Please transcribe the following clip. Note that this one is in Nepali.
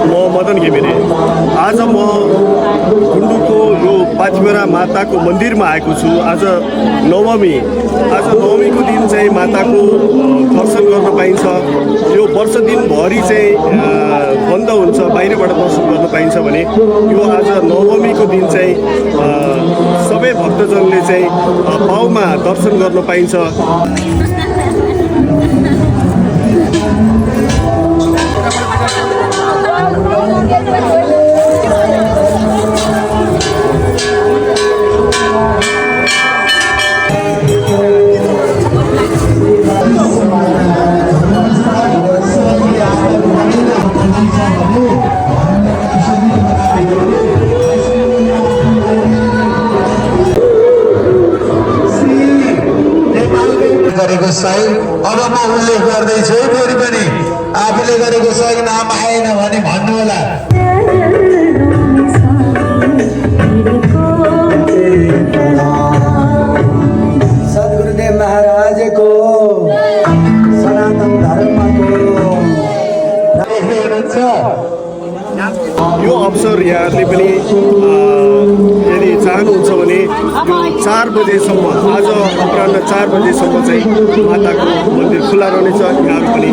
म मदन घिमिरे। आज म गुन्डुको यो पाथिभरा माताको मन्दिरमा आएको छु। आज नवमीको दिन चाहिँ माताको दर्शन गर्न पाइन्छ। यो वर्ष दिनभरि चाहिँ बन्द हुन्छ, बाहिरबाट दर्शन गर्न पाइन्छ भने यो आज नवमीको दिन चाहिँ सबै भक्तजनले चाहिँ पाउमा दर्शन गर्न पाइन्छ। गरेको सहयोग अब म उल्लेख गर्दैछु फेरि पनि आफूले गरेको सहयोग नाम आएन भने भन्नुहोला। सद्गुरुदेव महाराजको सनातन धर्मको यो अवसर यहाँहरूले पनि यदि चाहनुहुन्छ भने यो 4 बजेसम्म, आज अपराह्न 4 बजेसम्म चाहिँ माताको मन्दिर खुला रहनेछ। यहाँहरू पनि